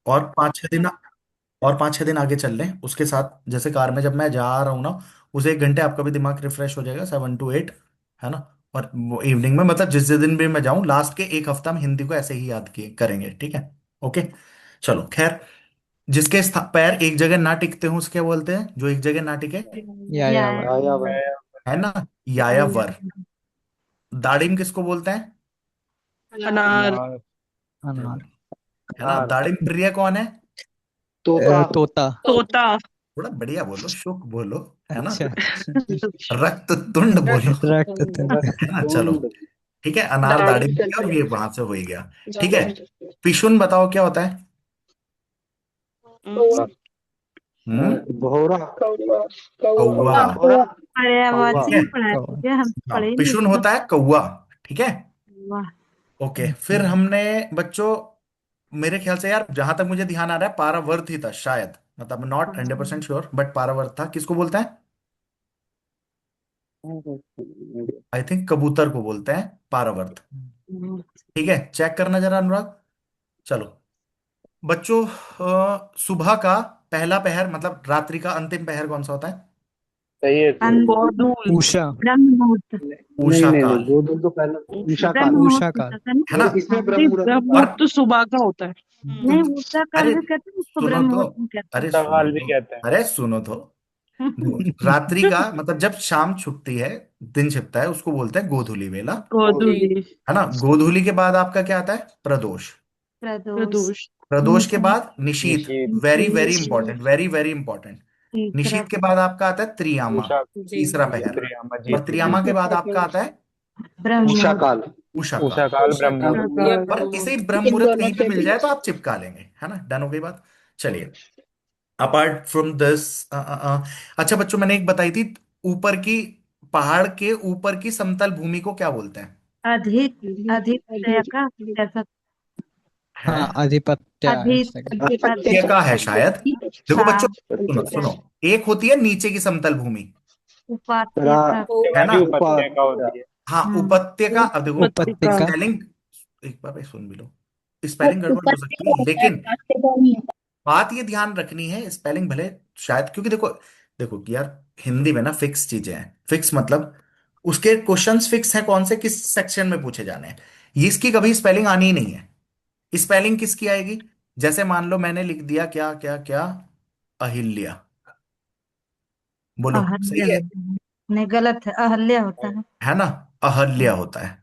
और 5-6 दिन, और 5-6 दिन आगे चल लें उसके साथ, जैसे कार में जब मैं जा रहा हूँ ना, उस 1 घंटे आपका भी दिमाग रिफ्रेश हो जाएगा, 7 to 8, है ना। और वो इवनिंग में, मतलब जिस दिन भी मैं जाऊं, लास्ट के एक हफ्ता में हिंदी को ऐसे ही याद किए करेंगे, ठीक है। ओके, चलो खैर। जिसके पैर एक जगह ना टिकते हो उसके बोलते हैं, जो एक जगह ना टिके, यायावर। यायावर। है ना, यायावर। दाड़िम किसको बोलते हैं? अनार। अनार। अनार। है ना, अनार। दाड़िम प्रिय कौन है? तोता। तोता। थोड़ा बढ़िया बोलो, शुक बोलो, है ना। अच्छा। रक्त तुंड बोलो। रक्त तंत्र। है ना, चलो। रक्तुंड। ठीक है, अनार दाढ़ी दाढ़ी चल और रही ये वहां से हो ही गया। ठीक है, पिशुन बताओ क्या होता है? है। हम्म। भौरा। कौवा। भौरा। कौवा। ठीक पर्यायवाची है, में पढ़ा था क्या, हम हाँ पढ़े नहीं पिशुन थे। होता है कौवा। ठीक है। वाह। ओके, फिर हमने बच्चों, मेरे ख्याल से यार, जहां तक मुझे ध्यान आ रहा है, पारावर्त ही था शायद, मतलब नॉट 100% श्योर, बट पारावर्त था। किसको बोलते हैं? आई थिंक कबूतर को बोलते हैं पारावर्त। ठीक है, चेक करना जरा अनुराग। चलो बच्चों, सुबह का पहला पहर, मतलब रात्रि का अंतिम पहर कौन सा होता है? सही है। गोधूल। उषा। ब्रह्म मुहूर्त। नहीं उषा नहीं नहीं, काल, गोधूल तो पहले। उषा ब्रह्म काल। मुहूर्त उषा काल। होता था ना। है ना। इसमें ब्रह्म नहीं, मुहूर्त ब्रह्म होता और मुहूर्त तो सुबह का होता है। तो, नहीं, उषा काल अरे भी कहते हैं उसको, सुनो ब्रह्म तो, मुहूर्त भी कहते अरे सुनो सवाल भी तो, कहते हैं। अरे सुनो तो। देखो, रात्रि का मतलब जब शाम छुपती है, दिन छिपता है, उसको बोलते हैं गोधूली वेला। गोधूली। गोधूली। है ना, गोधूली के बाद आपका क्या आता है? प्रदोष। प्रदोष। प्रदोष। प्रदोष के बाद निशीथ। निशीथ। Very very important, very very important. तीसरा। निशीथ के बाद आपका आता है त्रियामा, उषा। तीसरा पहर। त्रियामा जी और जी त्रियामा के बाद आपका आता है ब्रह्म उषा मुहूर्त। काल। उषा उषा काल। काल उषा ब्रह्म काल। मुहूर्त। और इसे ब्रह्म इन मुहूर्त दोनों कहीं पे के मिल जाए तो बीच। आप चिपका लेंगे, है ना, डन हो गई बात। चलिए, अपार्ट फ्रॉम दिस, अच्छा बच्चों, मैंने एक बताई थी, ऊपर की, पहाड़ के ऊपर की समतल भूमि को क्या बोलते हैं? अधिक। अधिक का कैसा? है, हाँ, अधिपत्य अधिक। ऐसे का। ये का है शायद। देखो बच्चों, हाँ। सुनो सुनो, एक होती है नीचे की समतल भूमि, उपास्य रा का। है ना। वाली उपत्यका होती है। हाँ, हम्म। उपत्यका। अब देखो, पत्रिका। उपत्यका। स्पेलिंग, एक बार भाई सुन भी लो। स्पेलिंग गड़बड़ हो सकती है, लेकिन बात ये ध्यान रखनी है, स्पेलिंग भले शायद, क्योंकि देखो, देखो कि यार, हिंदी में ना फिक्स चीजें हैं। फिक्स मतलब उसके क्वेश्चंस फिक्स हैं, कौन से किस सेक्शन में पूछे जाने हैं। ये इसकी कभी स्पेलिंग आनी ही नहीं है। स्पेलिंग किसकी आएगी? जैसे मान लो मैंने लिख दिया क्या क्या क्या, अहिल्या। बोलो अहल्य सही है? होता है। नहीं, गलत है, अहल्य होता है। है ना, अहल्या हम्म। होता है।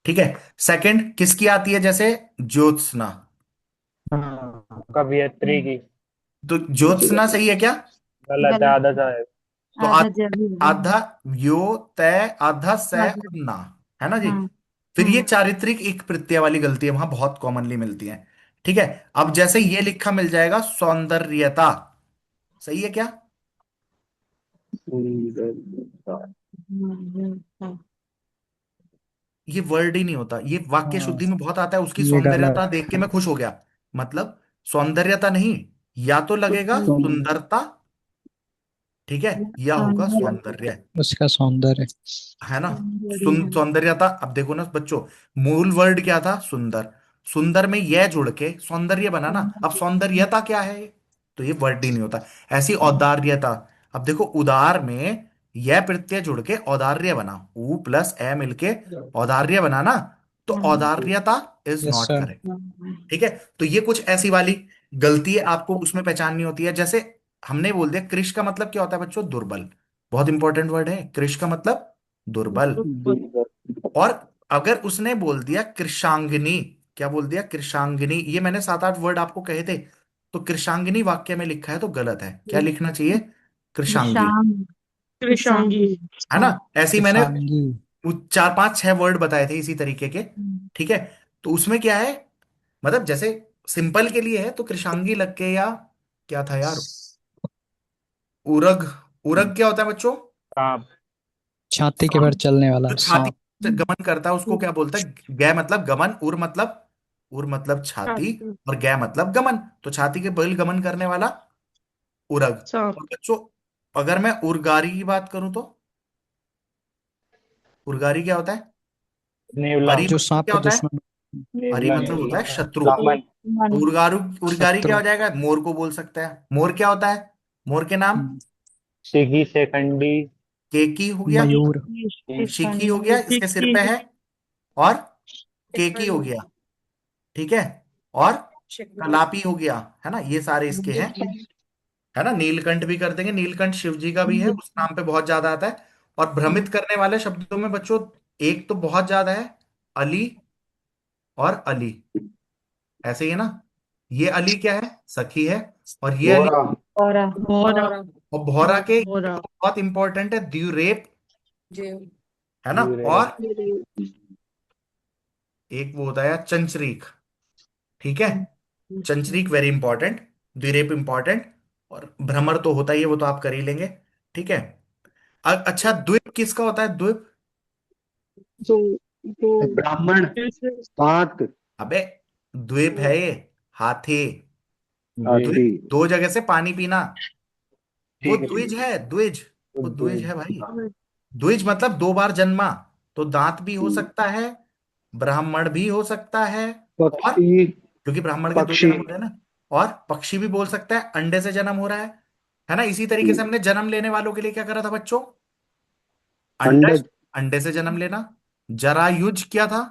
ठीक है, सेकंड किसकी आती है? जैसे ज्योत्सना। हाँ, कवियत्री हम्म। की। तो ज्योत्सना सही है क्या? गलत है, गलत। आधा सा है। तो आधा जरूर है। आधा, यो, तय, आधा सै आधा। और ना, है ना जी। हम्म। फिर ये हम्म। चारित्रिक एक प्रत्यय वाली गलती है, वहां बहुत कॉमनली मिलती है। ठीक है, अब जैसे ये लिखा मिल जाएगा सौंदर्यता, सही है क्या? सुंदर। हाँ। ये वर्ड ही नहीं होता, ये वाक्य हाँ, शुद्धि में बहुत आता है, उसकी ये सौंदर्यता गलत देख के है। मैं खुश हो गया। मतलब सौंदर्यता नहीं, या तो लगेगा सुंदरता, ठीक है, या होगा सौंदर्य, उसका सौंदर्य। है ना। सौंदर्यता, अब देखो ना बच्चों, मूल वर्ड क्या था? सुंदर। सुंदर में यह जुड़ के सौंदर्य बना ना, अब सौंदर्यता क्या है? तो ये वर्ड ही नहीं होता। ऐसी औदार्यता, अब देखो उदार में यह प्रत्यय जुड़ के औदार्य बना, ऊ प्लस ए मिलके औदार्य बना ना, तो औदार्यता is yes not sir. Correct. ठीक है, तो ये कुछ ऐसी वाली गलती है, आपको उसमें पहचाननी होती है। जैसे हमने बोल दिया कृष का मतलब क्या होता है बच्चों? दुर्बल। बहुत इंपॉर्टेंट वर्ड है कृष का मतलब, दुर्बल। और अगर उसने बोल दिया कृषांगिनी, क्या बोल दिया? कृषांगिनी। ये मैंने 7-8 वर्ड आपको कहे थे, तो कृषांगिनी वाक्य में लिखा है तो गलत है, क्या लिखना चाहिए? कृषांगी। कृषांग। कृषांगी। कृषांगी। है ना, हाँ। ऐसे ही मैंने कृषांगी। 4-5-6 वर्ड बताए थे इसी तरीके के। हम्म। ठीक है, तो उसमें क्या है, मतलब जैसे सिंपल के लिए है तो कृषांगी लग के, या क्या था यार, उरग। उरग क्या होता है बच्चों? सांप। छाती के सांप। भर चलने वाला जो छाती सांप। से गमन करता है उसको क्या बोलता है? गै मतलब गमन, उर मतलब, उर मतलब छाती, छाती। और गै मतलब गमन, तो छाती के बल गमन करने वाला उरग। सांप। और बच्चों, अगर मैं उर्गारी की बात करूं तो उर्गारी क्या होता है? नेवला। अरी जो मतलब सांप क्या का होता है? दुश्मन। अरी नेवला मतलब होता नेवला। है शत्रु। दामन। तो मन। उर्गारू, उर्गारी क्या शत्रु। हो जाएगा? मोर को बोल सकता है। मोर क्या होता है? मोर के नाम? हम्म, सिगी सेकंडी। केकी हो गया, मयूर। शिखी हो गया इसके सिर पे है, और केकी हो गया, ठीक है, और कलापी हो गया, है ना, ये सारे इसके हैं, है ना। नीलकंठ भी कर देंगे, नीलकंठ शिव जी का भी है, उस नाम पे बहुत ज्यादा आता है। और भ्रमित करने वाले शब्दों में बच्चों एक तो बहुत ज्यादा है, अली और अली, ऐसे ही है ना। ये अली क्या है? सखी है। और ये अली, बोरा। और भौरा। और भौरा के ये भौरा। तो बहुत इंपॉर्टेंट है, द्युरेप, है ना। यूरे। और एक वो होता है चंचरीक, ठीक है। चंचरीक वेरी इंपॉर्टेंट, द्विरेप इंपॉर्टेंट, और भ्रमर तो होता ही है, वो तो आप कर ही लेंगे, ठीक है। अच्छा, द्वीप किसका होता है? द्वीप, ब्राह्मण। सात। अबे द्वीप है ये, हाथी। जी। द्विज, दो जगह से पानी पीना, वो ठीक है, ठीक द्विज है, द्विज, वो द्विज है। है भाई। द्विज मतलब दो बार जन्मा, तो दांत भी हो सकता है, ब्राह्मण भी हो सकता है, और पक्षी। क्योंकि ब्राह्मण के दो पक्षी। जन्म होते हैं ना, और पक्षी भी बोल सकता है, अंडे से जन्म हो रहा है ना। इसी तरीके से हमने जन्म लेने वालों के लिए क्या करा था बच्चों? अंडज, अंडज। अंडे से जन्म लेना। जरायुज क्या था?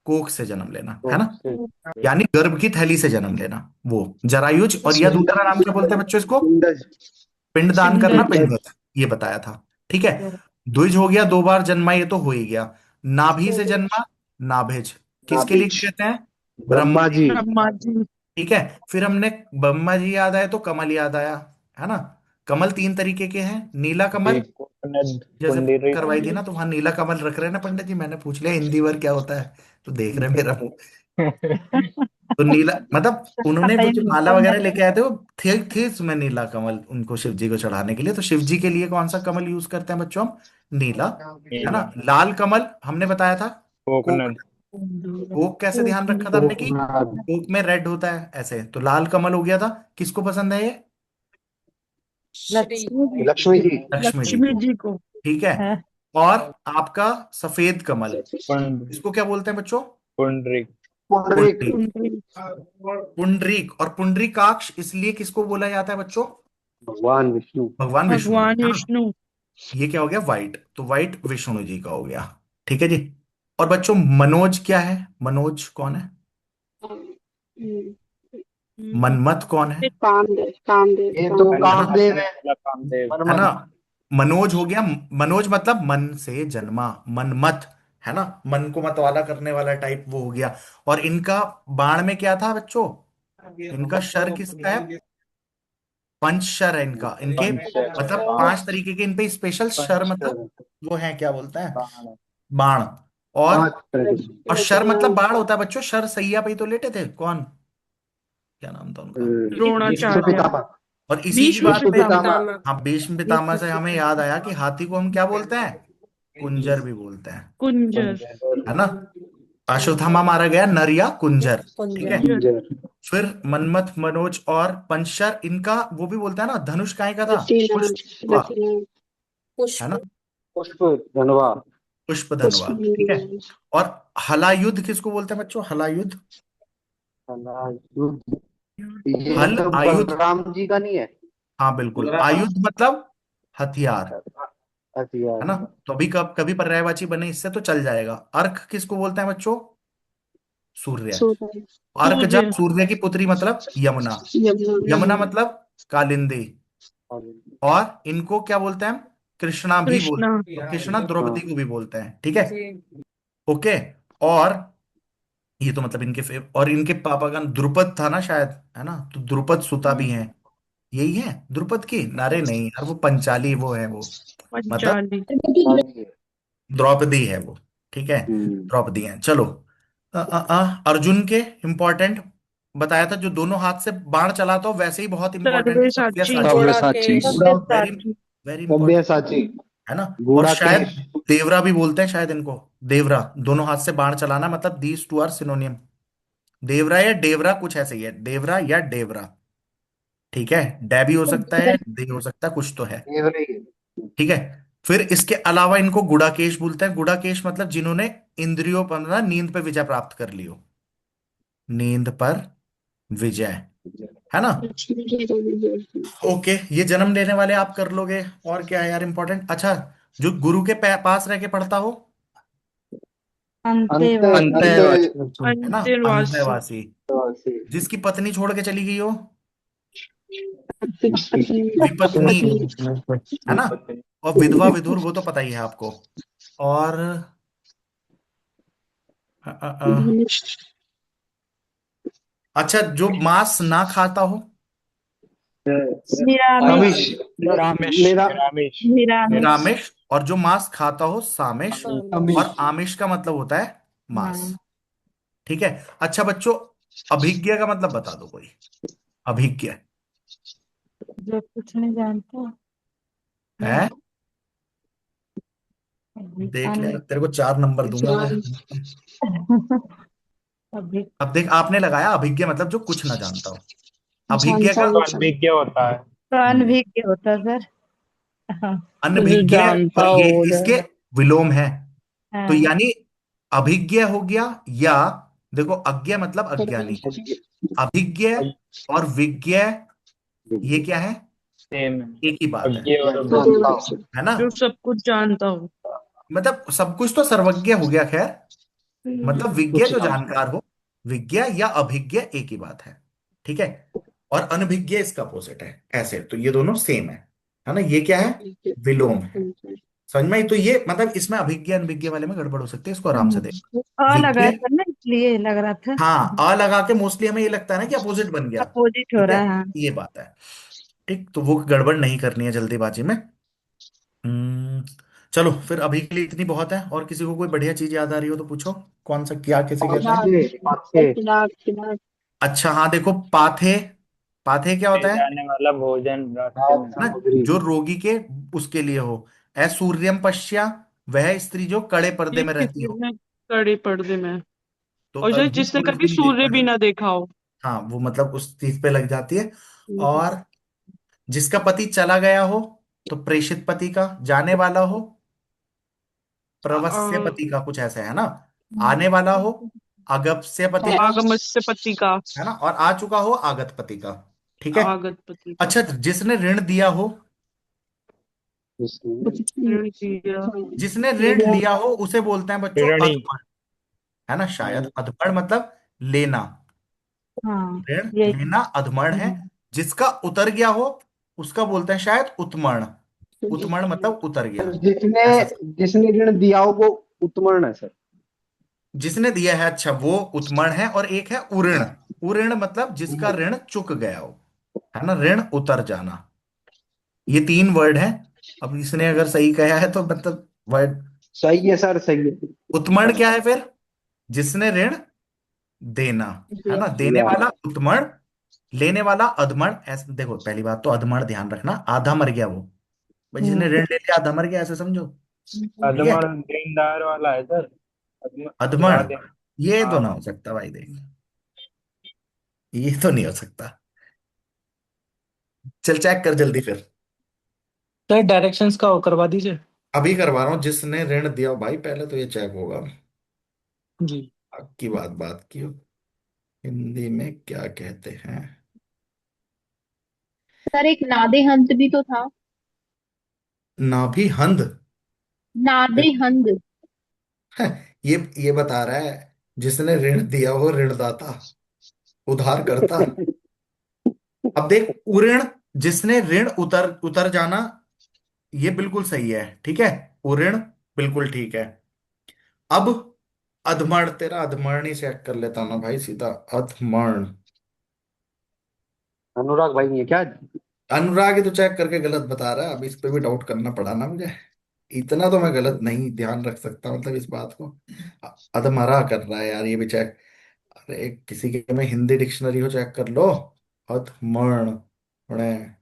कोख से जन्म लेना, है कोक ना, से। यानी गर्भ की थैली से जन्म लेना, वो जरायुज। और यह दूसरा नाम क्या बोलते हैं बच्चों इसको? अंडज। पिंड दान करना, पिंडज। पिंडदान, ये बताया था, ठीक है। द्विज हो गया, दो बार जन्मा, ये तो हो ही गया। नाभि से जन्मा, नाभिज, किसके लिए नाभिज। कहते हैं? ब्रह्मा ब्रह्मा जी जी। के लिए। ब्रह्मा जी। ठीक है। फिर हमने ब्रह्मा जी याद आए तो कमल याद आया, है ना। कमल तीन तरीके के हैं, नीला कमल, एक कोकनद जैसे पुंडरी। करवाई थी ना, तो वहां नीला कमल रख रहे हैं ना पंडित जी, मैंने पूछ लिया हिंदी वर्ड क्या होता है, तो देख रहे हैं मेरा मुंह। तो नीला मतलब उन्होंने पता वो ही जो नहीं माला कौन वगैरह है। लेके आए थे, वो थे उसमें नीला कमल उनको शिव जी को चढ़ाने के लिए। तो शिव जी के लिए कौन सा कमल यूज करते हैं बच्चों हम? नीला, है ना। नीला। लाल कमल हमने बताया था, कोक। कोकनद। कोक कैसे ध्यान रखा था हमने कि कोकनद। कोक में रेड होता है ऐसे, तो लाल कमल हो गया था। किसको पसंद है ये? लक्ष्मी जी लक्ष्मी जी। लक्ष्मी जी लक्ष्मी को, जी को। ठीक है। है। और आपका सफेद कमल, पुंड इसको क्या बोलते हैं बच्चों? पुंडरी। पुंडरीक। पुंडरीक। पुंडरीक, और पुंडरीकाक्ष इसलिए किसको बोला जाता है बच्चों? भगवान विष्णु। भगवान विष्णु, भगवान है ना। विष्णु। ये क्या हो गया? व्हाइट, तो व्हाइट विष्णु जी का हो गया, ठीक है जी। और बच्चों मनोज क्या है? मनोज कौन है? मनमथ कौन है? ये तो है ना, कामदेव है। कामदेव। है ना। मनमथ। मनोज हो गया, मनोज मतलब मन से जन्मा, मनमथ, है ना, मन को मत वाला करने वाला टाइप वो हो गया। और इनका बाण में क्या था बच्चों? इनका शर किसका है? पंच शर है इनका, इनके पंच। मतलब पांच तरीके के इन पे स्पेशल शर, पंच। मतलब वो है, क्या बोलता है, बाण। बाण। और पांच तरह के। और शर मतलब बाण होता है बच्चों। शर सैया पे ही तो लेटे थे, कौन, क्या नाम था उनका? भीष्म द्रोणाचार्य। पितामह। और इसी की भीष्म बात भीष्म पे, पितामह। हाँ, भीष्म पितामह से हमें याद आया कि हाथी को हम क्या बोलते हैं? कुंजर भी बोलते हैं, कुंजर। है ना। अश्वत्थामा मारा गया नर या कुंजर, ठीक है। कुंजर। कुंजर। फिर मनमथ, मनोज और पंचशर, इनका वो भी बोलता है ना, धनुष काय का था? पुष्प का, है ना, पुष्प धनवा। पुष्प धनवा, ठीक है। और हलायुध किसको बोलते हैं बच्चों? हलायुध, युद्ध। ये हल तो आयुध, बलराम जी का नहीं है। हाँ बिल्कुल, आयुध मतलब हथियार, है हथियार। ना। तो अभी कब कभी पर्यायवाची बने इससे तो चल जाएगा। अर्क किसको बोलते हैं बच्चों? सूर्य। अर्क सूर्य। जब सूर्य की पुत्री मतलब यमुना, यमुना मतलब कालिंदी। और इनको क्या बोलते हैं हम? कृष्णा भी कृष्णा। बोलते हैं, और कृष्णा हाँ। द्रौपदी को भी बोलते हैं, ठीक है, ओके। और ये तो मतलब इनके और इनके पापा का नाम द्रुपद था ना शायद, है ना, तो द्रुपद सुता भी हैं, यही है द्रुपद की नारे, नहीं यार वो पंचाली वो है वो, मतलब पंचाली। द्रौपदी है वो, ठीक है, हम्म। द्रौपदी है। चलो, अर्जुन के इंपॉर्टेंट बताया था, जो दोनों हाथ से बाण चलाता हो, वैसे ही बहुत इंपॉर्टेंट है सर्वेसाची। सव्यसाची, सव्यसाची। वेरी सब्यसाची। वेरी इंपॉर्टेंट, सब्यसाची। है ना। और शायद गूढ़ाकेश। देवरा भी बोलते हैं शायद इनको, देवरा, दोनों हाथ से बाण चलाना, मतलब दीज टू आर सिनोनियम। देवरा या डेवरा कुछ ऐसे ही है, देवरा या डेवरा, ठीक है। डै भी हो सकता है, दे हो सकता है, कुछ तो है, ये वाला ही है। ठीक है। फिर इसके अलावा इनको गुड़ाकेश बोलते हैं। गुड़ाकेश मतलब जिन्होंने इंद्रियों पर ना नींद पे विजय प्राप्त कर ली हो, नींद पर विजय, है ना। ओके, ये जन्म लेने वाले आप कर लोगे। और क्या है यार इंपॉर्टेंट? अच्छा, जो गुरु के पास रह के पढ़ता हो, अंतेवासी। है ना, अंतर्वासी। अंतःवासी। जिसकी पत्नी छोड़ के चली गई हो, विपत्नी, पत्नी। है ना। और विधवा विधुर वो तो पता ही है आपको। और अच्छा, जो मांस ना खाता हो, निरामिष। आमिष। रामेश। मेरा निरामिष। निरामिष। और जो मांस खाता हो, सामिष। और आमिष का मतलब होता है मांस। हाँ, ठीक है। अच्छा बच्चों, अभिज्ञ का मतलब बता दो कोई। अभिज्ञ जो कुछ नहीं जानता। है, देख ले, तेरे को 4 नंबर दूंगा मैं। अभी अब देख, आपने लगाया अभिज्ञ मतलब जो कुछ ना जानता हो। अभिज्ञ का विज्ञ होता है। तो अनभिज्ञ होता सर। हाँ। जो अनभिज्ञ, जानता और ये हो इसके जाएगा। विलोम है। तो हाँ। यानी अभिज्ञ हो गया, या देखो अज्ञ मतलब अज्ञानी, अभिज्ञ और विज्ञ, ये क्या है? सेम। एक ही बात है अज्ञे और जानता हूँ। है ना। जो सब कुछ जानता हो। मतलब सब कुछ तो सर्वज्ञ हो गया, खैर। मतलब विज्ञ कुछ जो ना। जानकार हो, विज्ञ या अभिज्ञ एक ही बात है। ठीक है। और अनभिज्ञ इसका अपोजिट है, ऐसे तो ये दोनों सेम है ना। ये क्या है? विलोम है। समझ में आई? तो ये मतलब इसमें अभिज्ञ अनभिज्ञ वाले में गड़बड़ हो सकती है, इसको आराम से देख। अ लगा विज्ञ, था ना, इसलिए लग रहा था। हाँ, अ लगा के मोस्टली हमें ये लगता है ना कि अपोजिट बन गया। अपोजिट हो ठीक है, रहा है, हाँ। ये बात है। ठीक, तो वो गड़बड़ नहीं करनी है जल्दीबाजी में। हम्म, चलो फिर अभी के लिए इतनी बहुत है। और किसी को कोई बढ़िया चीज याद आ रही हो तो पूछो। कौन सा क्या किसे कहते हैं? पाथे। अच्छा हाँ, देखो पाथे। पाथे क्या ले होता है? जाने वाला भोजन रास्ते खाद में ना, ना हो। सामग्री। जो रोगी के उसके लिए हो। सूर्यम पश्या, वह स्त्री जो कड़े पर्दे ये में रहती किसी हो। ने कड़े पर्दे में। तो और जो जो जिसने सूरज कभी भी नहीं सूर्य देखता भी है, ना देखा हो। हाँ, वो मतलब उस चीज पे लग जाती है। और जिसका पति चला गया हो, तो प्रेषित पति का। जाने वाला हो, प्रवस्य अ, पति का, कुछ ऐसा है ना। आने वाला हो, अगस्त्य पति का, आगमस्य पति का। है ना। और आ चुका हो, आगत पति का। ठीक है। आगत पति का। अच्छा, जिसने ऋण दिया हो, ऋण दिया। जिसने ऋण लिया हो उसे बोलते हैं बच्चों ऋणी। अधमड़, है ना। शायद अधमड़ मतलब लेना, हाँ, ऋण यही। लेना अधमड़ है। जिसका उतर गया हो, उसका बोलते हैं शायद उत्मर्ण। उत्मर्ण मतलब उतर गया, जिसने ऐसा। जिसने ऋण दिया हो वो उत्मर्ण है सर। जिसने दिया है, अच्छा, वो उत्मर्ण है। और एक है उऋण। उऋण मतलब जिसका ऋण चुक गया हो, है ना, ऋण उतर जाना। ये 3 वर्ड है। अब इसने अगर सही कहा है तो मतलब वर्ड। सही है सर, सही है। उत्मर्ण क्या है फिर? जिसने ऋण देना, है ना, देने या वाला उत्मर्ण, लेने वाला अधमर्ण। ऐसे देखो, पहली बात तो अधमर्ण ध्यान रखना, आधा मर गया वो। भाई जिसने ऋण ले लिया आधा मर गया, ऐसे समझो। ठीक है। अदमर देनदार वाला है सर। चुरा अधमर्ण, दे। ये तो हाँ। ना हो सकता भाई, देख, ये तो नहीं हो सकता। चल चेक कर जल्दी फिर। सर डायरेक्शंस का वो करवा दीजिए। अभी करवा रहा हूँ। जिसने ऋण दिया भाई, पहले तो ये चेक होगा। जी। की बात की हो, हिंदी में क्या कहते हैं? सर एक नादेहंत भी तो था। नाभिहंद? नादेहंत। ये बता रहा है जिसने ऋण दिया हो, ऋणदाता, उधार करता। अब देख, उऋण, जिसने ऋण उतर उतर जाना, ये बिल्कुल सही है। ठीक है, उऋण बिल्कुल ठीक है। अब अधमर्ण, तेरा अधमर्ण ही चेक कर लेता हूं ना भाई, सीधा अधमर्ण। अनुराग भाई नहीं है क्या? अनुराग ही तो चेक करके गलत बता रहा है। अब इस पे भी डाउट करना पड़ा ना मुझे। इतना तो मैं गलत नहीं ध्यान रख सकता, मतलब इस बात को। अधमरा कर रहा है यार ये भी चेक। अरे किसी के में हिंदी डिक्शनरी हो, चेक कर लो। अधमर्ण, पढ़े।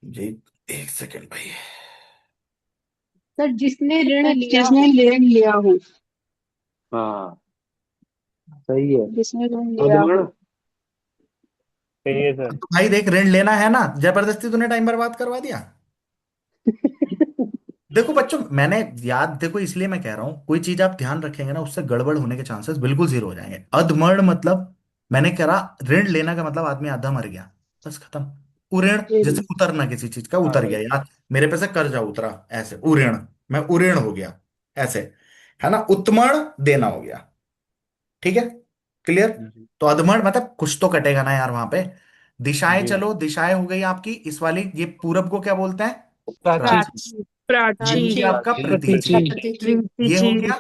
जी, एक सेकंड भाई। सर जिसने ऋण लिया जिसने हो। ऋण लिया हो। हाँ, सही है। जिसने ऋण लिया अधमर्ण। हो। सही है सर। तो भाई देख, ऋण लेना है ना, जबरदस्ती तूने टाइम बर्बाद करवा दिया। देखो बच्चों, मैंने याद, देखो इसलिए मैं कह रहा हूं, कोई चीज आप ध्यान रखेंगे ना, उससे गड़बड़ होने के चांसेस बिल्कुल जीरो हो जाएंगे। अधमड़ मतलब, मैंने कह रहा ऋण लेना का मतलब आदमी आधा मर गया, बस खत्म। उऋण जैसे उतरना, किसी चीज का हाँ उतर गया भाई। यार, मेरे पे से कर्जा उतरा, ऐसे उऋण, मैं उऋण हो गया, ऐसे, है ना। उत्मण देना हो गया, ठीक है, क्लियर। जी। तो अधमड़ मतलब कुछ तो कटेगा ना यार वहां पे। दिशाएं, जी। चलो दिशाएं हो गई आपकी, इस वाली, ये पूरब को क्या बोलते हैं? प्राची। प्राची। प्राची। ये हो प्राची। गया आपका प्राची। प्रतीची। प्रतीची। ये हो रीतिची। गया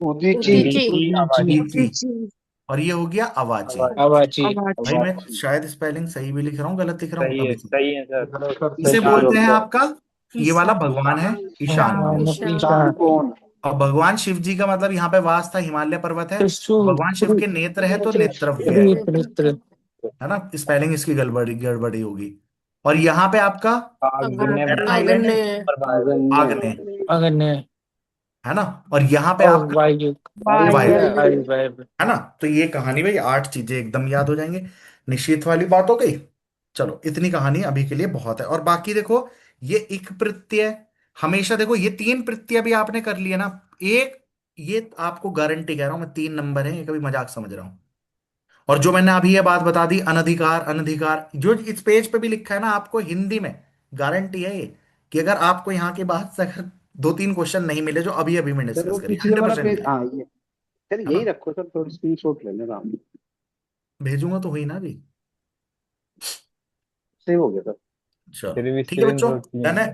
उदीची। उतीची। उदीची, आवाजी। उदीची। रीतिची। और ये हो गया अवाची। आवाजी। अवाची। भाई अवाची। मैं आवाज। शायद स्पेलिंग सही भी लिख रहा हूँ, गलत लिख रहा हूँ, अभी से। सही है सर। सर इसे सही ईशान। बोलते हैं बोल आपका, ये वाला भगवान है ईशान भगवान कौन। ईशान ईशान। कौन। और भगवान शिव जी का मतलब यहाँ पे वास था, हिमालय पर्वत है। त्रिशूल। भगवान शिव के नेत्र है तो नेत्रव्य है त्रित्र त्रित्र। है ना। स्पेलिंग इसकी गड़बड़ी गड़बड़ी होगी। और यहाँ पे आपका आग्ने। आइलैंड है, आगन्य। आग्नेय, अग्नि। है ना। और यहाँ पे और आपका वायु। वायु, वायु। वायु वायु। है ना। तो ये कहानी भाई, 8 चीजें एकदम याद हो जाएंगे। निश्चित वाली बात हो गई। चलो इतनी कहानी अभी के लिए बहुत है। और बाकी देखो, ये इक प्रत्यय, हमेशा देखो ये 3 प्रत्यय भी आपने कर लिए ना, एक, ये आपको गारंटी कह रहा हूं मैं, 3 नंबर है, ये कभी मजाक समझ रहा हूं। और जो मैंने अभी ये बात बता दी, अनधिकार अनधिकार, जो इस पेज पे भी लिखा है ना, आपको हिंदी में गारंटी है ये, कि अगर आपको यहाँ के बाद से अगर 2-3 क्वेश्चन नहीं मिले जो अभी अभी मैं सर डिस्कस वो करी, पिछले वाला 100% पेज, मिले, हाँ ये। सर है ना। यही रखो सर, थोड़ी स्क्रीनशॉट ले लेना। भेजूंगा तो हुई ना अभी। सेव हो गया सर। चलो फिर भी ठीक है स्क्रीन बच्चों, शॉट डन है।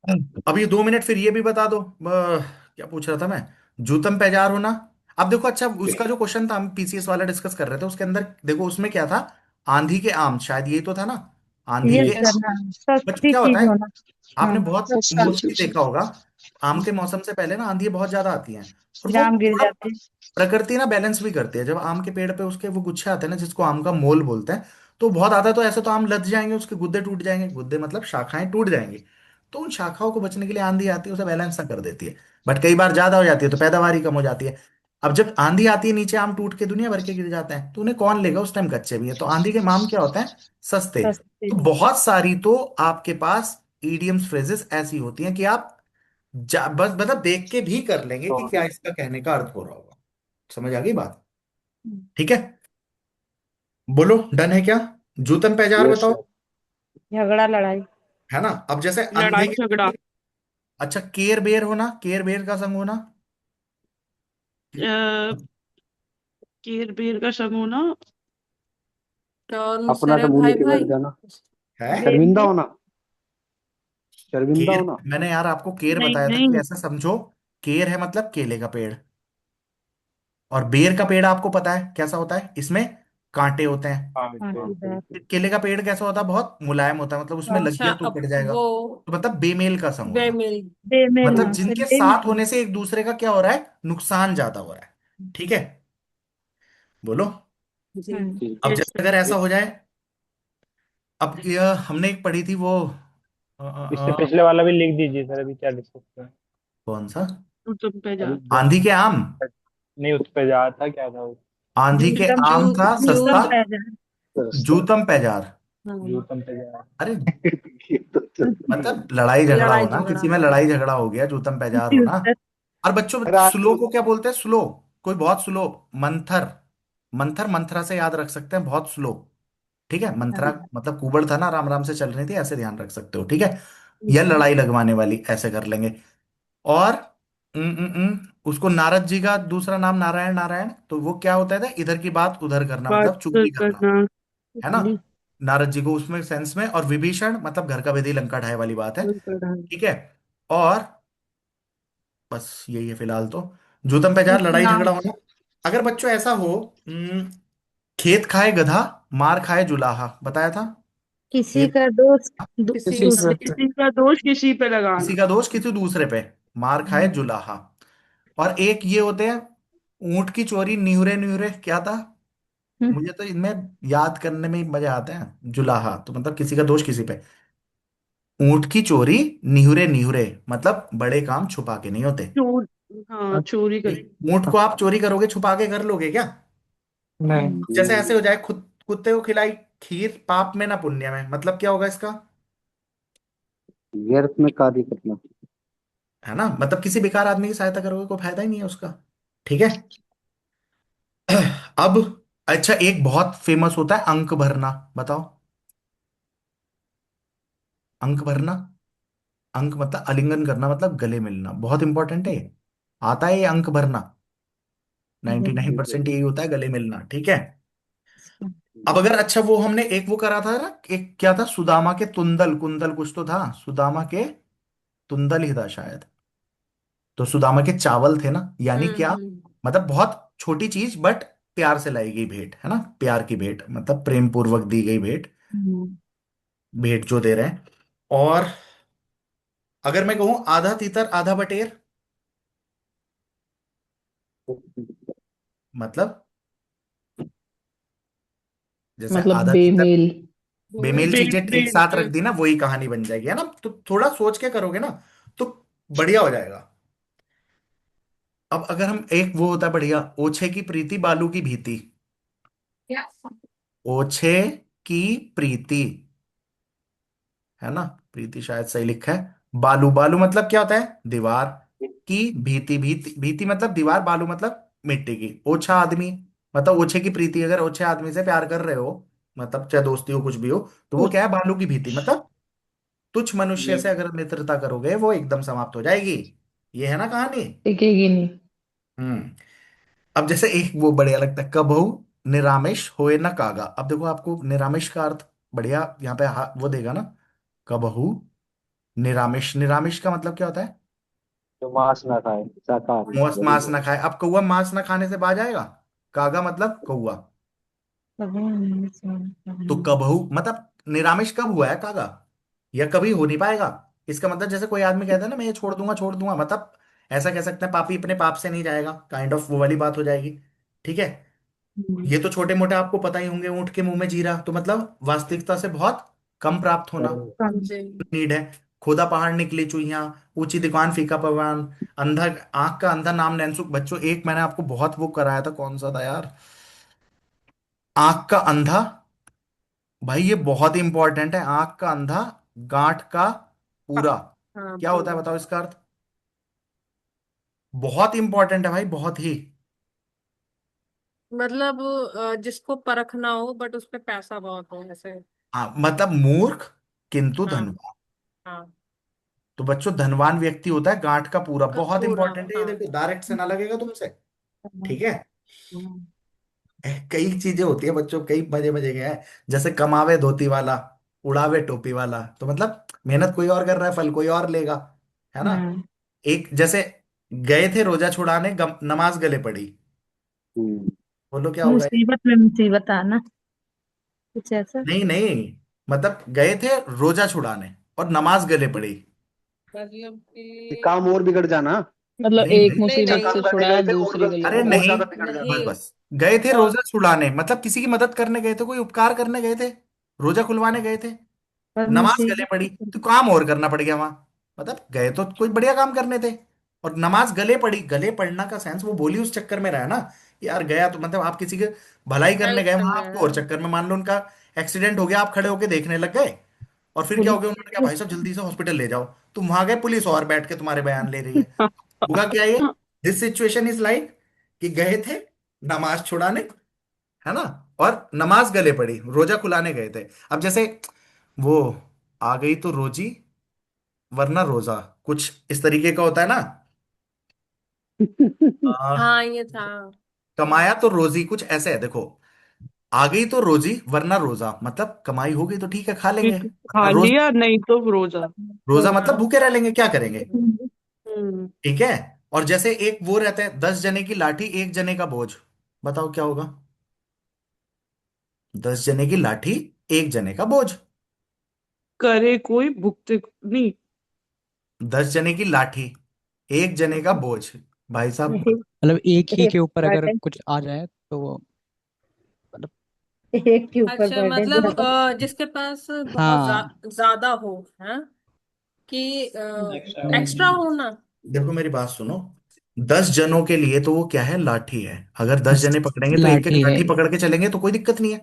नहीं अब ये 2 मिनट फिर ये भी बता दो, क्या पूछ रहा था मैं, जूतम पैजार होना। अब देखो, अच्छा उसका जो क्वेश्चन था, हम पीसीएस वाला डिस्कस कर रहे थे, उसके अंदर देखो उसमें क्या था, आंधी के आम, शायद यही तो था ना, आंधी यस के सर, आम। हाँ, बच्चों सस्ती क्या होता चीज है, होना। आपने हाँ, बहुत मोस्टली देखा होगा, आम के मौसम से पहले ना आंधी बहुत ज्यादा आती हैं, और वो जाम गिर थोड़ा जाते हैं। प्रकृति ना बैलेंस भी करती है। जब आम के पेड़ पे उसके वो गुच्छे आते हैं ना, जिसको आम का मोल बोलते हैं, तो बहुत आता है, तो ऐसे तो आम लद जाएंगे, उसके गुद्दे टूट जाएंगे, गुद्दे मतलब शाखाएं टूट जाएंगी। तो उन शाखाओं को बचने के लिए आंधी आती है, उसे बैलेंस ना कर देती है। बट कई बार ज्यादा हो जाती है तो पैदावार ही कम हो जाती है। अब जब आंधी आती है, नीचे आम टूट के दुनिया भर के गिर जाते हैं, तो उन्हें कौन लेगा, उस टाइम कच्चे भी है, तो आंधी के माम क्या होते हैं, सस्ते। सस्ते। तो बहुत सारी तो आपके पास ईडियम्स फ्रेजेस ऐसी होती हैं कि आप बस मतलब देख के भी कर लेंगे कि क्या इसका कहने का अर्थ हो रहा होगा। समझ आ गई बात, ठीक है। बोलो डन है क्या, जूतम पैजार यस बताओ, सर। झगड़ा लड़ाई। है ना। अब जैसे अंधे लड़ाई झगड़ा। अच्छा, केर बेर होना, केर बेर का संग होना, कीर बीर का समूह। अपना तो मुंह लेके बैठ जाना। है। बेर शर्मिंदा में। होना। शर्मिंदा केर, होना। मैंने यार आपको केर नहीं बताया था कि नहीं। ऐसा समझो, केर है मतलब केले का पेड़, और बेर का पेड़ आपको पता है कैसा होता है, इसमें कांटे होते हैं। हाँ हाँ, ठीक है। सीधा। केले का पेड़ कैसा होता है, बहुत मुलायम होता है, मतलब उसमें लग अच्छा गया तो अब कट जाएगा, वो तो मतलब बेमेल का संग होना। बेमेल। बेमेल, मतलब हाँ फिर जिनके साथ बेमेल। होने से एक दूसरे का क्या हो रहा है, नुकसान ज्यादा हो रहा है, ठीक है। बोलो। जी। हम्म। अब यस जैसे अगर ऐसा हो जाए, अब ये हमने एक पढ़ी थी वो, अ, अ, इससे अ, पिछले वाला भी लिख दीजिए सर, अभी क्या डिस्कस करें। कौन सा, तू तुम पे जा। अभी आंधी के आम, नहीं, उस पे जा था, क्या था वो। आंधी के जूतम। जू आम था जू सस्ता, जूतम पैदल। सस्ता। जूतम पैजार। हाँ। यूतम पे जा। अरे ये तो चल। मतलब लड़ाई झगड़ा लड़ाई होना, झगड़ा। किसी में लड़ाई झगड़ा हो गया, जूतम पैजार होना। जूतम। और बच्चों स्लो रात। को क्या बोलते हैं, स्लो, कोई बहुत स्लो, मंथर, मंथर मंथरा से याद रख सकते हैं, बहुत स्लो, ठीक है। मंथरा हाँ। मतलब कुबड़ था ना, राम राम से चल रही थी, ऐसे ध्यान रख सकते हो, ठीक है। या लड़ाई लगवाने वाली, ऐसे कर लेंगे। और उसको नारद जी का दूसरा नाम नारायण, नारायण, तो वो क्या होता था, इधर की बात उधर करना, बात मतलब चुगली करना, करना। है ना। नारद जी को उसमें सेंस में, और विभीषण मतलब घर का विधि लंका ढाए वाली बात है, ठीक है। और बस यही है फिलहाल तो, जूतम पैजार, लड़ाई नाम। झगड़ा होना। अगर बच्चों ऐसा हो, खेत खाए गधा, मार खाए जुलाहा, बताया था। किसी खेत, का दोस्त किसी किसी दूसरे पे। पे। किसी का दोष किसी पे किसी लगाना। का दोष किसी दूसरे पे, मार खाए जुलाहा। और एक ये होते हैं, ऊंट की चोरी निहुरे निहुरे, क्या था, हम्म। मुझे तो इनमें याद करने में ही मजा आते हैं, जुलाहा तो मतलब किसी का दोष किसी पे। ऊंट की चोरी निहुरे निहुरे, मतलब बड़े काम छुपा के नहीं होते। चोर। हाँ, चोरी भाई, करे। ऊंट को आप चोरी करोगे, छुपा के कर लोगे क्या। नहीं। जैसे ऐसे हो जाए, खुद कुत्ते को खिलाई खीर, पाप में ना पुण्य में, मतलब क्या होगा इसका, व्यर्थ में कार्य करना। है ना, मतलब किसी बेकार आदमी की सहायता करोगे कोई फायदा ही नहीं है उसका। ठीक है। अब अच्छा, एक बहुत फेमस होता है अंक भरना, बताओ। अंक भरना, अंक मतलब आलिंगन करना, मतलब गले मिलना, बहुत इंपॉर्टेंट है ये। आता है ये अंक भरना, 99% यही होता है, गले मिलना। ठीक है। अब अगर अच्छा, वो हमने एक वो करा था ना, एक क्या था, सुदामा के तुंदल कुंदल कुछ तो था, सुदामा के तुंदल ही था शायद। तो सुदामा के चावल थे ना, यानी क्या, मतलब बहुत छोटी चीज बट प्यार से लाई गई भेंट, है ना, प्यार की भेंट, मतलब प्रेम पूर्वक दी गई भेंट, भेंट जो दे रहे हैं। और अगर मैं कहूं आधा तीतर आधा बटेर, मतलब जैसे मतलब आधा तीतर, बेमेल। बेमेल बेल चीजें एक बेल साथ रख दी ना, वही कहानी बन जाएगी, है ना। तो थोड़ा सोच के करोगे ना तो बढ़िया हो जाएगा। अब अगर हम, एक वो होता है बढ़िया, ओछे की प्रीति बालू की भीति। ओछे की प्रीति, है ना, प्रीति शायद सही लिखा है। बालू, बालू मतलब क्या होता है, दीवार। की भीति, भीति भीति मतलब दीवार, बालू मतलब मिट्टी की। ओछा आदमी, मतलब ओछे की प्रीति, अगर ओछे आदमी से प्यार कर रहे हो, मतलब चाहे दोस्ती हो कुछ भी हो, तो वो क्या है, बालू की भीति, मतलब तुच्छ मनुष्य से अगर मित्रता करोगे वो एकदम समाप्त हो जाएगी। ये है ना कहानी। टिकेगी नहीं। हम्म। अब जैसे एक वो बढ़िया लगता है, कबहू निरामिष होए न कागा। अब देखो आपको निरामिष का अर्थ बढ़िया यहाँ पे वो देगा ना, कबहू निरामिष, निरामिष का मतलब क्या होता है, जो मांस ना खाए, शाकाहारी, मांस, वेरी मांस गुड। ना खाए। अब कौवा मांस ना खाने से बाज आएगा, कागा मतलब कौवा। तो कबहू मतलब निरामिष कब हुआ है कागा, या कभी हो नहीं पाएगा। इसका मतलब जैसे कोई आदमी कहता है ना मैं ये छोड़ दूंगा छोड़ दूंगा, मतलब ऐसा कह सकते हैं पापी अपने पाप से नहीं जाएगा, काइंड ऑफ वो वाली बात हो जाएगी। ठीक है। ये तो छोटे मोटे आपको पता ही होंगे, ऊंट के मुंह में जीरा, तो मतलब वास्तविकता से बहुत कम प्राप्त होना, नीड है। खोदा पहाड़ निकली चुईया, ऊंची दुकान फीका पकवान, अंधा, आंख का अंधा नाम नैनसुख। बच्चों एक मैंने आपको बहुत वो कराया था, कौन सा था यार, आंख का अंधा, भाई ये बहुत इंपॉर्टेंट है। आंख का अंधा, गांठ का पूरा, क्या होता है बताओ इसका अर्थ। बहुत इंपॉर्टेंट है भाई, बहुत ही। मतलब जिसको परखना हो बट उस पे पैसा बहुत हो ऐसे। हाँ, मतलब मूर्ख किंतु हाँ धनवान। हाँ। तो बच्चों धनवान व्यक्ति होता है गांठ का पूरा, बहुत पूरा इंपॉर्टेंट है ये, हाँ। देखो डायरेक्ट से ना लगेगा तुमसे। ठीक है। कई चीजें होती है बच्चों, कई मजे मजे के हैं। जैसे कमावे धोती वाला, उड़ावे टोपी वाला, तो मतलब मेहनत कोई और कर रहा है, फल कोई और लेगा, है ना। एक जैसे गए थे रोजा छुड़ाने, नमाज गले पड़ी, हम्म। बोलो क्या होगा ये। मुसीबत में मुसीबत आना, कुछ ऐसा। नहीं नहीं, मतलब गए थे रोजा छुड़ाने और नमाज गले पड़ी। मतलब ये कि काम और बिगड़ जाना। मतलब नहीं एक नहीं, नहीं अच्छा मुसीबत काम से नहीं करने छुड़ाया गए थे और दूसरी गले अरे पड़ी। और नहीं, ज्यादा बिगड़ जाना। बस नहीं। बस, गए थे और रोजा छुड़ाने, मतलब किसी की मदद करने गए थे, कोई उपकार करने गए थे, रोजा खुलवाने गए थे, और नमाज गले मुसीबत। पड़ी, तो काम और करना पड़ गया वहां। मतलब गए तो कोई बढ़िया काम करने थे, और नमाज गले पड़ी। गले पड़ना का सेंस वो बोली उस चक्कर में रहा है ना, यार गया तो मतलब आप किसी के भलाई करने हेल्प गए वहां, करने आपको और हैं। चक्कर में मान लो उनका एक्सीडेंट हो गया, आप खड़े होके देखने लग गए, और फिर क्या हो गया, उन्होंने कहा भाई साहब जल्दी से हॉस्पिटल ले जाओ, तुम वहां गए, पुलिस और बैठ के तुम्हारे बयान ले रही है। होगा क्या ये, दिस सिचुएशन इज लाइक कि गए थे नमाज छुड़ाने, है ना, और नमाज गले पड़ी, रोजा खुलाने गए थे। अब जैसे वो आ गई तो रोजी वरना रोजा, कुछ इस तरीके का होता है ना। आ, हाँ ये था। कमाया तो रोजी, कुछ ऐसे है देखो, आ गई तो रोजी वरना रोजा, मतलब कमाई हो गई तो ठीक है खा लेंगे, ठीक, वरना खा रोज, लिया नहीं तो रोजा। रोजा मतलब हाँ। भूखे रह लेंगे, क्या करेंगे। हम्म। ठीक है। और जैसे एक वो रहता है, 10 जने की लाठी 1 जने का बोझ, बताओ क्या होगा। 10 जने की लाठी 1 जने का बोझ। करे कोई भुगते नहीं। 10 जने की लाठी 1 जने का बोझ, भाई साहब। मतलब एक ही एक के ऊपर अगर बर्डन, कुछ आ जाए तो वो मतलब। एक के ऊपर अच्छा बर्डन मतलब ज्यादा। जिसके पास बहुत हाँ। ज्यादा हो है कि एक्स्ट्रा हो ना। देखो मेरी बात सुनो, 10 जनों के लिए तो वो क्या है, लाठी है। अगर 10 जने पकड़ेंगे तो एक एक लाठी है। लाठी पकड़ के चलेंगे तो कोई दिक्कत नहीं है।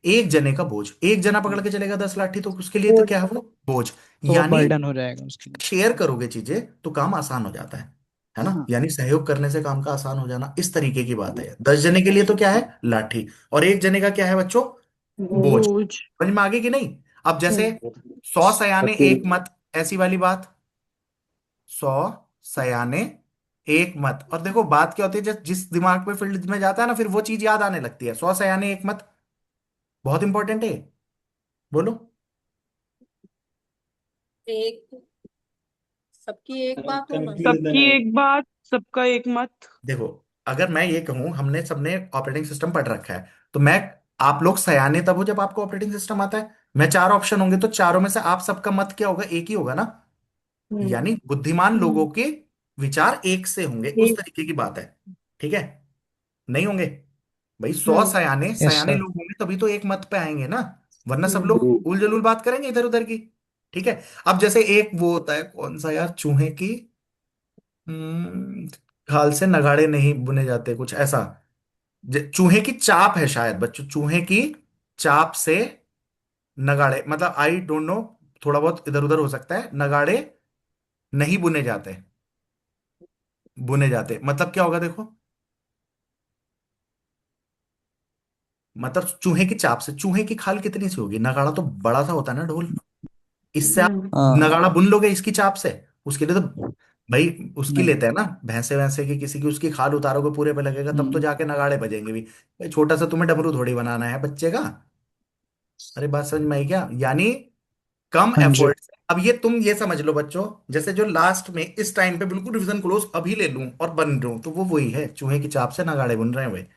एक जने का बोझ, एक जना पकड़ के चलेगा 10 लाठी, तो उसके लिए तो बोझ। क्या है वो बोझ। तो यानी बर्डन हो जाएगा उसके लिए। शेयर करोगे चीजें तो काम आसान हो जाता है ना, हाँ। यानी सहयोग करने से काम का आसान हो जाना, इस तरीके की बात है। 10 जने के लिए तो क्या है, लाठी, और एक जने का क्या है बच्चों, बोझ। बोझ। समझ में आगे कि नहीं? अब जैसे हम्म। 100 सयाने एक अकेले मत, ऐसी वाली बात। 100 सयाने एक मत, और देखो बात क्या होती है, जिस दिमाग पे फील्ड में जाता है ना, फिर वो चीज याद आने लगती है। 100 सयाने एक मत, बहुत इंपॉर्टेंट है। बोलो। एक, सबकी एक बात होना। सबकी एक बात, सबका एक मत। देखो, अगर मैं ये कहूं, हमने सबने ऑपरेटिंग सिस्टम पढ़ रखा है, तो मैं, आप लोग सयाने तब हो जब आपको ऑपरेटिंग सिस्टम आता है। मैं चार ऑप्शन होंगे तो चारों में से आप सबका मत क्या होगा, एक ही होगा ना। हम्म। यानी बुद्धिमान लोगों हम्म। के विचार एक से होंगे, उस एक। तरीके की बात है। ठीक है, नहीं होंगे भाई। सौ हम्म। सयाने यस सयाने सर। लोग होंगे तभी तो एक मत पे आएंगे ना, वरना सब हम्म। लोग उलझुल बात करेंगे इधर उधर की। ठीक है। अब जैसे एक वो होता है, कौन सा यार, चूहे की, हम्म, खाल से नगाड़े नहीं बुने जाते, कुछ ऐसा। चूहे की चाप है शायद बच्चों, चूहे की चाप से नगाड़े, मतलब आई डोंट नो, थोड़ा बहुत इधर उधर हो सकता है, नगाड़े नहीं बुने जाते। बुने जाते मतलब क्या होगा देखो, मतलब चूहे की चाप से, चूहे की खाल कितनी सी होगी, नगाड़ा तो बड़ा सा होता है ना ढोल, इससे आप हम्म। हाँ। नगाड़ा बुन लोगे इसकी चाप से। उसके लिए तो भाई उसकी नहीं। लेते हैं ना, भैंसे वैंसे की किसी की, उसकी खाल उतारोगे पूरे पे लगेगा, तब तो हम्म। जाके नगाड़े बजेंगे भी। भाई छोटा सा तुम्हें डमरू थोड़ी बनाना है बच्चे का। अरे बात समझ में आई क्या, यानी कम हाँ जी। एफर्ट से। अब ये तुम ये समझ लो बच्चों, जैसे जो लास्ट में इस टाइम पे बिल्कुल रिवीजन क्लोज अभी ले लूं और बन रहा हूं, तो वो वही है, चूहे की चाप से नगाड़े बुन रहे हैं भाई।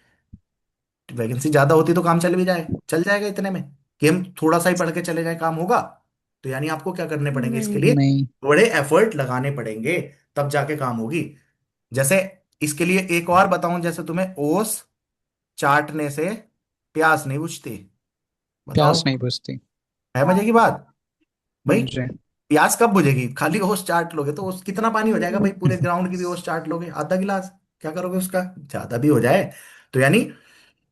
वैकेंसी ज्यादा होती तो काम चल भी जाए, चल जाएगा इतने में, कि हम थोड़ा सा ही पढ़ के चले जाए काम होगा। तो यानी आपको क्या करने पड़ेंगे इसके नहीं। लिए, नहीं। बड़े एफर्ट लगाने पड़ेंगे, तब जाके काम होगी। जैसे इसके लिए एक और बताऊं, जैसे तुम्हें ओस चाटने से प्यास नहीं बुझती, प्यास बताओ। नहीं बुझती। है मजे की बात हाँ भाई। जी। प्यास कब बुझेगी, खाली ओस चाट लोगे तो ओस कितना पानी हो जाएगा भाई, पूरे ग्राउंड की भी ओस चाट लोगे आधा गिलास, क्या करोगे उसका, ज्यादा भी हो जाए। तो यानी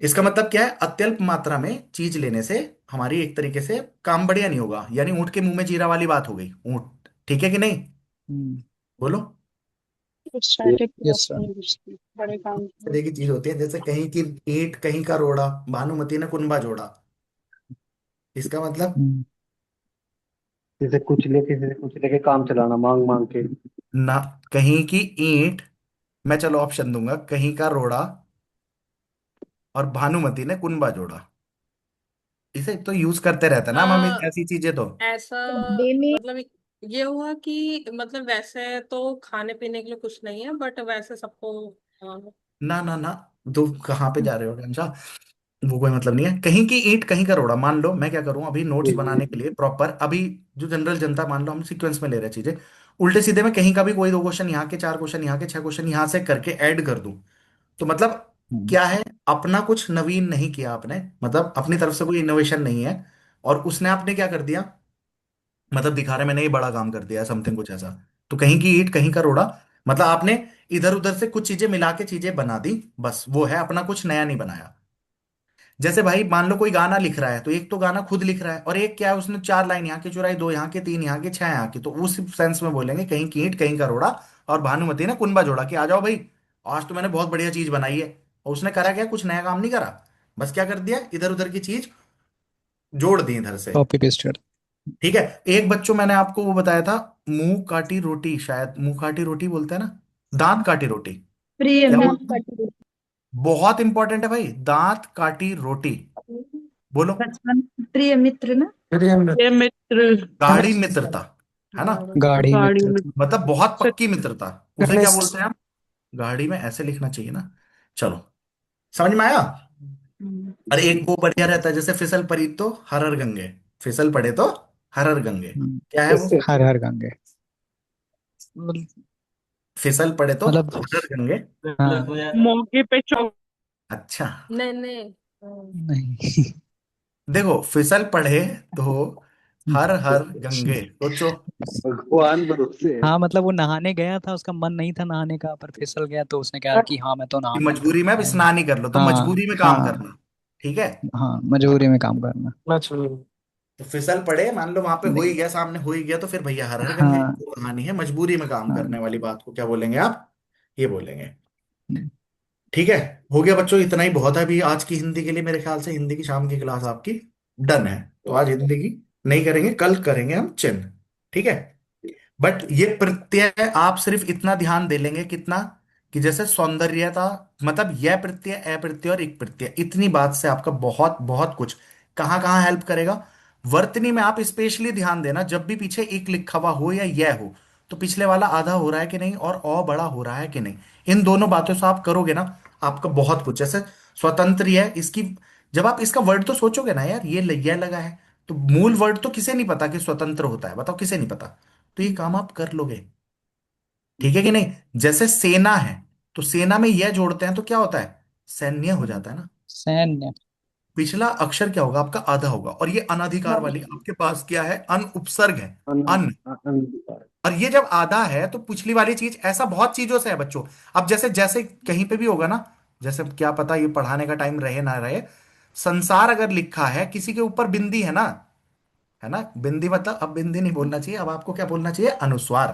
इसका मतलब क्या है, अत्यल्प मात्रा में चीज लेने से हमारी एक तरीके से काम बढ़िया नहीं होगा, यानी ऊंट के मुंह में जीरा वाली बात हो गई, ऊंट। ठीक है कि नहीं? हम्म। बोलो। Static yes sir. बड़े काम इस तरह की चीज होती है, जैसे कहीं की ईंट कहीं का रोड़ा, भानुमति ने कुनबा जोड़ा। इसका मतलब, हम्म। जैसे कुछ लेके काम चलाना मांग मांग के। ना, कहीं की ईंट, मैं चलो ऑप्शन दूंगा, कहीं का रोड़ा और भानुमति ने कुनबा जोड़ा। इसे तो यूज करते रहते हैं ना हम आ, ऐसी चीजें तो। ऐसा, डे में मतलब ये हुआ कि मतलब वैसे तो खाने पीने के लिए कुछ नहीं है, बट वैसे सबको ना ना ना, तो कहाँ पे जा रहे हो कंचा, वो कोई मतलब नहीं है। कहीं की ईंट कहीं का रोड़ा, मान लो मैं क्या करूं अभी नोट्स बनाने के लिए प्रॉपर, अभी जो जनरल जनता, मान लो हम सीक्वेंस में ले रहे हैं चीजें, उल्टे सीधे में कहीं का भी कोई दो क्वेश्चन यहाँ के, चार क्वेश्चन यहाँ के, छह क्वेश्चन यहाँ से करके ऐड कर दूं, तो मतलब हम्म। क्या है, अपना कुछ नवीन नहीं किया आपने, मतलब अपनी तरफ से कोई इनोवेशन नहीं है, और उसने आपने क्या कर दिया, मतलब दिखा रहे मैंने ये बड़ा काम कर दिया समथिंग कुछ ऐसा। तो कहीं की ईंट कहीं का रोड़ा, मतलब आपने इधर उधर से कुछ चीजें मिला के चीजें बना दी, बस वो है, अपना कुछ नया नहीं बनाया। जैसे भाई मान लो कोई गाना लिख रहा है, तो एक तो गाना खुद लिख रहा है, और एक क्या है, उसने 4 लाइन यहाँ की चुराई, दो यहाँ के, तीन यहाँ के, छह यहाँ की, तो उस सेंस में बोलेंगे कहीं की ईंट कहीं का रोड़ा, और भानुमति ने कुनबा जोड़ा कि आ जाओ भाई, आज तो मैंने बहुत बढ़िया चीज बनाई है। और उसने करा क्या, कुछ नया काम नहीं करा, बस क्या कर दिया, इधर उधर की चीज जोड़ दी इधर से। Copy pasted. ठीक है। एक बच्चों मैंने आपको वो बताया था, मुंह काटी रोटी, शायद मुंह काटी रोटी बोलते हैं ना, दांत काटी रोटी, प्रिय क्या मित्र। बोलते हैं? बहुत इंपॉर्टेंट है भाई, दांत काटी रोटी। बोलो। बचपन। प्रिय मित्र ना। ये मित्र। गाढ़ी मित्रता, है ना, गाढ़ी गाड़ी में। मित्र। मतलब बहुत से- पक्की मित्रता, उसे क्या बोलते हैं हम, गाड़ी में ऐसे लिखना चाहिए ना। चलो, समझ में आया। हम्म। अरे एक वो बढ़िया रहता है, जैसे फिसल पड़ी तो हरर गंगे, फिसल पड़े तो हरर गंगे, क्या है वो, हर हर गंगे। मतलब। फिसल पड़े तो मतलब। हरर गंगे। हाँ। मौके पे चौक। अच्छा, नहीं नहीं नहीं। देखो फिसल पड़े तो हर हर गंगे, सोचो। भगवान भरोसे है। हाँ मतलब वो नहाने गया था, उसका मन नहीं था नहाने का, पर फिसल गया तो उसने कहा कि हाँ मैं तो कि नहाऊंगा। मजबूरी में अब स्नान ही कर लो, तो हाँ मजबूरी में काम हाँ। करना। ठीक है। हाँ, मजबूरी में काम करना। मछली। तो फिसल पड़े, मान लो वहां पे हो ही नहीं। गया, सामने हो ही गया, तो फिर भैया हर हर गंगे, हाँ वो कहानी है मजबूरी में काम हाँ। करने वाली। बात को क्या बोलेंगे आप? ये बोलेंगे। नहीं। ठीक है। हो गया बच्चों, इतना ही बहुत है अभी आज की हिंदी के लिए। मेरे ख्याल से हिंदी की शाम की क्लास आपकी डन है। तो आज हिंदी की नहीं करेंगे, कल करेंगे हम चिन्ह। ठीक है। बट ये प्रत्यय आप सिर्फ इतना ध्यान दे लेंगे, कितना, कि जैसे सौंदर्यता, मतलब यह प्रत्यय, अ प्रत्यय और एक प्रत्यय, इतनी बात से आपका बहुत बहुत कुछ कहाँ कहाँ हेल्प करेगा। वर्तनी में आप स्पेशली ध्यान देना, जब भी पीछे एक लिखा हुआ हो या यह हो, तो पिछले वाला आधा हो रहा है कि नहीं और अ बड़ा हो रहा है कि नहीं। इन दोनों बातों से आप करोगे ना, आपका बहुत कुछ, जैसे स्वतंत्र है इसकी, जब आप इसका वर्ड तो सोचोगे ना यार, ये यह लगा है, तो मूल वर्ड तो किसे नहीं पता कि स्वतंत्र होता है, बताओ किसे नहीं पता। तो ये काम आप कर लोगे। ठीक है कि नहीं? जैसे सेना है, तो सेना में यह जोड़ते हैं तो क्या होता है? सैन्य हो जाता है ना। सैन्य। पिछला अक्षर क्या होगा आपका? आधा होगा। और ये अनधिकार वाली आपके पास क्या है? अन उपसर्ग है। अन। और ये जब आधा है तो पिछली वाली चीज, ऐसा बहुत चीजों से है बच्चों। अब जैसे जैसे कहीं पे भी होगा ना, जैसे क्या पता ये पढ़ाने का टाइम रहे ना रहे, संसार अगर लिखा है, किसी के ऊपर बिंदी है ना, है ना, बिंदी, मतलब अब बिंदी नहीं बोलना चाहिए, अब आपको क्या बोलना चाहिए? अनुस्वार।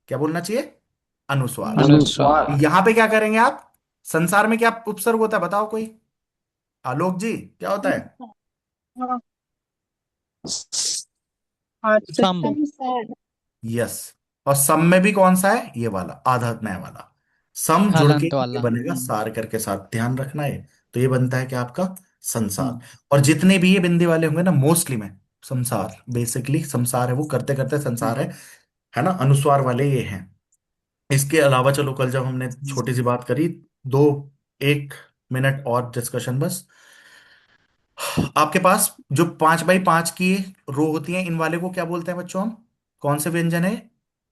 क्या बोलना चाहिए? अनुस्वार। अनुस्वार। यहां पे क्या करेंगे आप? संसार में क्या उपसर्ग होता है बताओ कोई? आलोक जी, क्या होता है? सम। यस। और सम में भी कौन सा है? ये वाला आधा नया वाला। सम जुड़ के हलंत ये वाला। बनेगा सार करके साथ, ध्यान रखना है। तो ये बनता है कि आपका संसार। हम्म। और जितने भी ये बिंदी वाले होंगे ना, मोस्टली में संसार, बेसिकली संसार है, वो करते करते संसार है ना। अनुस्वार वाले ये हैं। इसके अलावा चलो, कल जब हमने छोटी सी बात करी, दो, 1 मिनट और डिस्कशन बस। आपके पास जो 5x5 की रो होती है, इन वाले को क्या बोलते हैं बच्चों हम? कौन से व्यंजन है?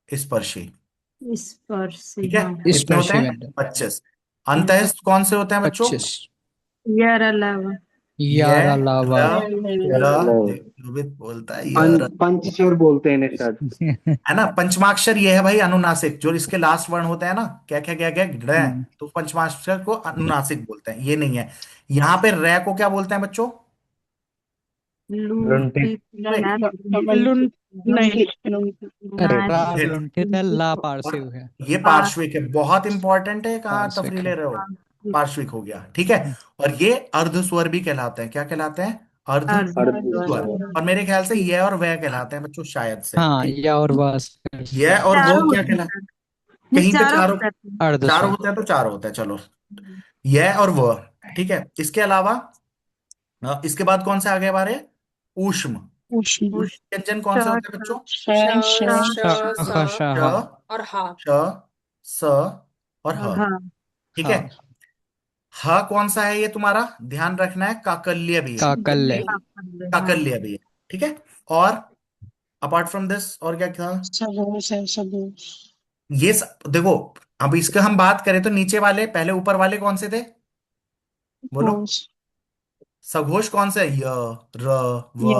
स्पर्शी। स्पर्शी, ठीक है। हाँ। कितने होते स्पर्शी हैं? व्यंजन। 25। अंतः कौन से होते हैं बच्चों? 25। यार अलावा। यार यह, अलावा। र, र, रोहित बोलता है यह, पंचशर बोलते हैं इन्हें शायद। है ना। पंचमाक्षर ये है भाई अनुनासिक, जो इसके लास्ट वर्ण होते हैं ना, क्या क्या क्या क्या, ड़, हम्म। तो पंचमाक्षर को अनुनासिक बोलते हैं, ये नहीं है। यहाँ पे रे को क्या बोलते हैं बच्चों? लुंठी। लुन नहीं, फिर। लुंठित है, ला और पार्सिव है। ये पार्श्विक है, बहुत इंपॉर्टेंट है, कहाँ पार्श्विक तफरी है। ले रहे हो? पार्श्विक हो गया, ठीक है। और ये अर्ध स्वर भी कहलाते हैं, क्या कहलाते हैं? अर्ध स्वर। और मेरे ख्याल से ये और वह कहलाते हैं बच्चों, शायद से, हाँ, ठीक। या और बस। यह और वो चारों क्या होते कहलाते? हैं। नहीं, कहीं पे चारों चारों, होते हैं। अर्ध चारों स्वर। होते हैं तो चारों होते हैं, चलो। यह और वह, ठीक है। इसके अलावा इसके बाद कौन से आगे हमारे? ऊष्म। उष्ण। ऊष्म व्यंजन कौन से होते हैं बच्चों? श श, श श, स श, खशहा। और हा। श, स और ह। हाँ। ठीक है। हाँ। ह कौन सा है? ये तुम्हारा ध्यान रखना है, काकल्य भी है। काकल्य। हाँ। काकल्य भी है, ठीक है। और अपार्ट फ्रॉम दिस और क्या था? सगोश है, सगोश। देखो, अब इसके हम बात करें तो नीचे वाले, पहले ऊपर वाले कौन से थे? बोलो। घोष। सघोष कौन से? य, र, व,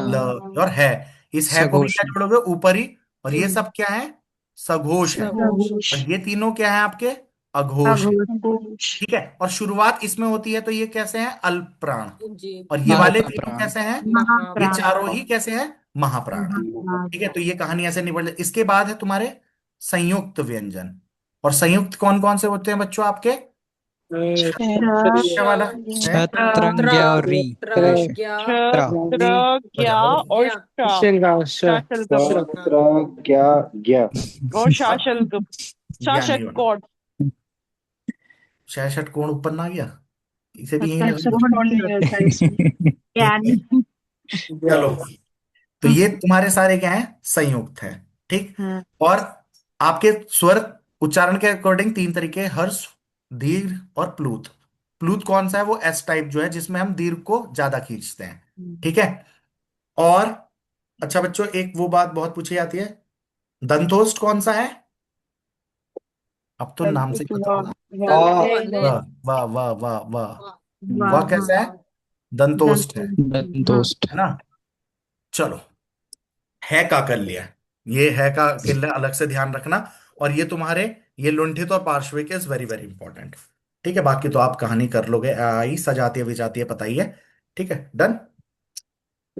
ल यह और है। इस है को भी सघोष। क्या जोड़ोगे? ऊपर ही। और ये सब क्या है? सघोष है। सघोष। और ये तीनों क्या है आपके? अघोष है। घोष। ठीक है। और शुरुआत इसमें होती है, तो ये कैसे हैं? अल्प प्राण। जी। और ये वाले तीनों महाप्राण। कैसे हैं? ये महाप्राण। चारों ही कैसे हैं? महाप्राण। ठीक है। तो ये कहानी ऐसे निपट जाए। इसके बाद है तुम्हारे संयुक्त व्यंजन। और संयुक्त कौन कौन से होते हैं बच्चों आपके? क्या वाला है? त्र, छत्रंग्या और री। त्र, रे से। ज्ञा, छ, त्रा। त्र, हो ज्ञा जाओ। और शा। श। शाशल्क क्या गया? और शाशल्क। ज्ञान नहीं शाशक होना। कौट। 66 कोण ऊपर ना गया, इसे भी यही ऐसा लगा। कौन नहीं होता है इसमें। ज्ञानी। चलो, तो ये तुम्हारे सारे क्या हैं? संयुक्त है। ठीक। हाँ। और आपके स्वर उच्चारण के अकॉर्डिंग 3 तरीके: हर्ष, दीर्घ और प्लूत। प्लूत कौन सा है? वो एस टाइप जो है, जिसमें हम दीर्घ को ज्यादा खींचते हैं। ठीक है। और अच्छा बच्चों, एक वो बात बहुत पूछी जाती है, दंतोष्ठ कौन सा है? अब तो नाम से ही पता होगा। दंतों वाले। वाह वाह वाह वाह वाह। वाह। वाह वाह कैसा है? हाँ। दंतोष्ठ हाँ। दोस्त। है ना। चलो, है का कर लिया। ये है का किल्ला अलग से ध्यान रखना। और ये तुम्हारे, ये लुंठित और पार्श्विक इज वेरी वेरी इंपॉर्टेंट। ठीक है। बाकी तो आप कहानी कर लोगे, आई सजातीय विजातीय पता ही है। ठीक है, डन।